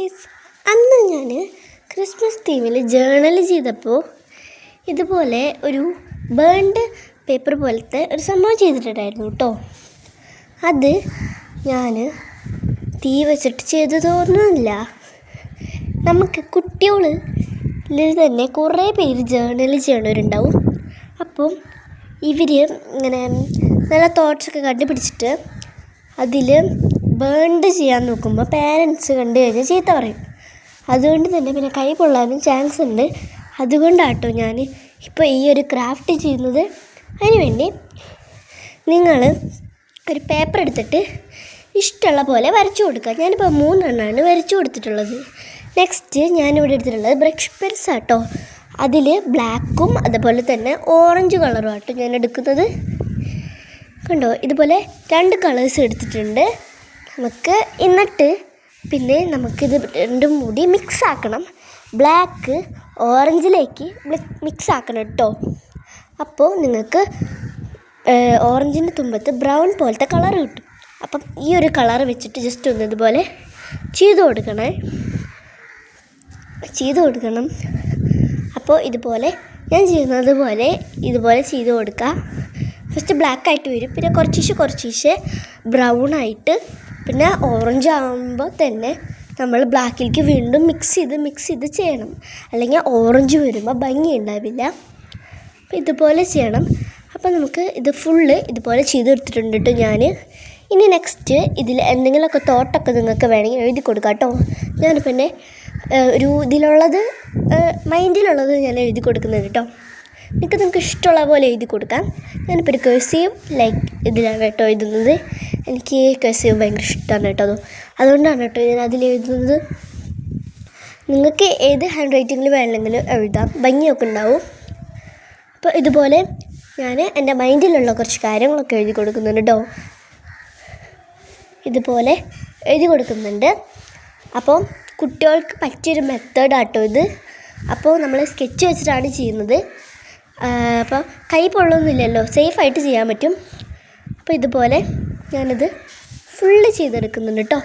Guys, അന്ന് ഞാൻ Christmas തീമിൽ journal ചെയ്തപ്പോൾ ഇതുപോലെ ഒരു ബേൺഡ് പേപ്പർ പോലത്തെ ഒരു സംഭവം ചെയ്തിട്ടുണ്ടായിരുന്നു കേട്ടോ. അത് ഞാൻ തീ വെച്ചിട്ട് ചെയ്തതൊന്നുമില്ല. നമുക്ക് കുട്ടികളിൽ തന്നെ കുറേ പേര് ജേർണൽ ചെയ്യണവരുണ്ടാവും. അപ്പം ഇവർ ഇങ്ങനെ നല്ല തോട്ട്സൊക്കെ കണ്ടുപിടിച്ചിട്ട് അതിൽ ബേൺഡ് ചെയ്യാൻ നോക്കുമ്പോൾ പാരൻസ് കണ്ടു കഴിഞ്ഞാൽ ചീത്ത പറയും. അതുകൊണ്ട് തന്നെ പിന്നെ കൈ പൊള്ളാനും ചാൻസ് ഉണ്ട്. അതുകൊണ്ടാട്ടോ ഞാൻ ഇപ്പോൾ ഈ ഒരു ക്രാഫ്റ്റ് ചെയ്യുന്നത്. അതിനുവേണ്ടി നിങ്ങൾ ഒരു പേപ്പർ എടുത്തിട്ട് ഇഷ്ടമുള്ള പോലെ വരച്ചു കൊടുക്കുക. ഞാനിപ്പോൾ 3 എണ്ണമാണ് വരച്ചു കൊടുത്തിട്ടുള്ളത്. നെക്സ്റ്റ് ഞാനിവിടെ എടുത്തിട്ടുള്ളത് ബ്രഷ് പെൻസ് ആട്ടോ. അതിൽ ബ്ലാക്കും അതുപോലെ തന്നെ ഓറഞ്ച് കളറും ആട്ടോ ഞാൻ എടുക്കുന്നത്. കണ്ടോ, ഇതുപോലെ 2 കളേഴ്സ് എടുത്തിട്ടുണ്ട് നമുക്ക്. എന്നിട്ട് പിന്നെ നമുക്കിത് രണ്ടും കൂടി മിക്സ് ആക്കണം. ബ്ലാക്ക് ഓറഞ്ചിലേക്ക് മിക്സ് ആക്കണം കേട്ടോ. അപ്പോൾ നിങ്ങൾക്ക് ഓറഞ്ചിൻ്റെ തുമ്പത്ത് ബ്രൗൺ പോലത്തെ കളർ കിട്ടും. അപ്പം ഈ ഒരു കളർ വെച്ചിട്ട് ജസ്റ്റ് ഒന്ന് ഇതുപോലെ ചെയ്ത് കൊടുക്കണം. അപ്പോൾ ഇതുപോലെ ഞാൻ ചെയ്യുന്നത് പോലെ ഇതുപോലെ ചെയ്ത് കൊടുക്കുക. ഫസ്റ്റ് ബ്ലാക്ക് ആയിട്ട് വരും, പിന്നെ കുറച്ചീശെ ബ്രൗൺ ആയിട്ട്, പിന്നെ ഓറഞ്ച് ആകുമ്പോൾ തന്നെ നമ്മൾ ബ്ലാക്കിലേക്ക് വീണ്ടും മിക്സ് ചെയ്ത് ചെയ്യണം. അല്ലെങ്കിൽ ഓറഞ്ച് വരുമ്പോൾ ഭംഗി ഉണ്ടാവില്ല. അപ്പോൾ ഇതുപോലെ ചെയ്യണം. അപ്പോൾ നമുക്ക് ഇത് ഫുള്ള് ഇതുപോലെ ചെയ്തെടുത്തിട്ടുണ്ട് കേട്ടോ ഞാൻ. ഇനി നെക്സ്റ്റ് ഇതിൽ എന്തെങ്കിലുമൊക്കെ തോട്ടൊക്കെ നിങ്ങൾക്ക് വേണമെങ്കിൽ എഴുതി കൊടുക്കാം കേട്ടോ. ഞാനിപ്പോൾ എൻ്റെ ഒരു ഇതിലുള്ളത് മൈൻഡിലുള്ളത് ഞാൻ എഴുതി കൊടുക്കുന്നത് കേട്ടോ. നിങ്ങൾക്ക് ഇഷ്ടമുള്ള പോലെ എഴുതി കൊടുക്കാം. ഞാനിപ്പോൾ ഒരു കഴ്സീവ് ലൈക്ക് ഇതിലാണ് കേട്ടോ എഴുതുന്നത്. എനിക്ക് കഴ്സീവ് ഭയങ്കര ഇഷ്ടമാണ് കേട്ടോ. അതുകൊണ്ടാണ് കേട്ടോ ഞാൻ അതിൽ എഴുതുന്നത്. നിങ്ങൾക്ക് ഏത് ഹാൻഡ് റൈറ്റിങ്ങിൽ വേണമെങ്കിലും എഴുതാം, ഭംഗിയൊക്കെ ഉണ്ടാവും. അപ്പോൾ ഇതുപോലെ ഞാൻ എൻ്റെ മൈൻഡിലുള്ള കുറച്ച് കാര്യങ്ങളൊക്കെ എഴുതി കൊടുക്കുന്നുണ്ട് കേട്ടോ. ഇതുപോലെ എഴുതി കൊടുക്കുന്നുണ്ട്. അപ്പോൾ കുട്ടികൾക്ക് പറ്റിയൊരു മെത്തേഡാട്ടോ ഇത്. അപ്പോൾ നമ്മൾ സ്കെച്ച് വെച്ചിട്ടാണ് ചെയ്യുന്നത്. അപ്പോൾ കൈ പൊള്ളൊന്നുമില്ലല്ലോ, സേഫായിട്ട് ചെയ്യാൻ പറ്റും. അപ്പോൾ ഇതുപോലെ ഞാനിത് ഫുള്ള് ചെയ്തെടുക്കുന്നുണ്ട് കേട്ടോ.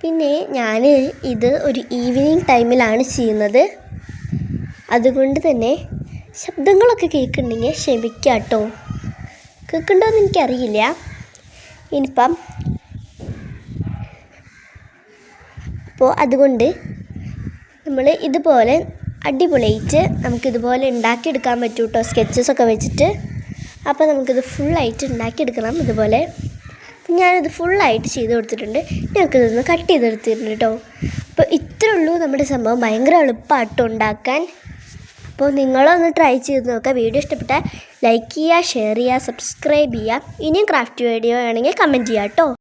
പിന്നെ ഞാൻ ഇത് ഒരു ഈവനിങ് ടൈമിലാണ് ചെയ്യുന്നത്. അതുകൊണ്ട് തന്നെ ശബ്ദങ്ങളൊക്കെ കേൾക്കുന്നുണ്ടെങ്കിൽ ക്ഷമിക്കുക കേട്ടോ. കേൾക്കുന്നുണ്ടോയെന്ന് എനിക്കറിയില്ല. ഇനിയിപ്പം അപ്പോൾ അതുകൊണ്ട് നമ്മൾ ഇതുപോലെ അടിപൊളിയായിട്ട് നമുക്കിതുപോലെ ഉണ്ടാക്കിയെടുക്കാൻ പറ്റും കേട്ടോ, സ്കെച്ചസൊക്കെ വെച്ചിട്ട്. അപ്പോൾ നമുക്കിത് ഫുള്ളായിട്ട് ഉണ്ടാക്കിയെടുക്കണം ഇതുപോലെ. ഞാനിത് ഫുള്ളായിട്ട് ചെയ്ത് കൊടുത്തിട്ടുണ്ട്. ഞങ്ങൾക്കിതൊന്ന് കട്ട് ചെയ്തെടുത്തിട്ടുണ്ട് കേട്ടോ. അപ്പോൾ ഇത്രേ ഉള്ളൂ നമ്മുടെ സംഭവം. ഭയങ്കര എളുപ്പമാട്ടോ ഉണ്ടാക്കാൻ. അപ്പോൾ നിങ്ങളൊന്ന് ട്രൈ ചെയ്ത് നോക്കുക. വീഡിയോ ഇഷ്ടപ്പെട്ടാൽ ലൈക്ക് ചെയ്യുക, ഷെയർ ചെയ്യുക, സബ്സ്ക്രൈബ് ചെയ്യുക. ഇനിയും ക്രാഫ്റ്റ് വീഡിയോ ആണെങ്കിൽ കമൻറ്റ് ചെയ്യുക കേട്ടോ.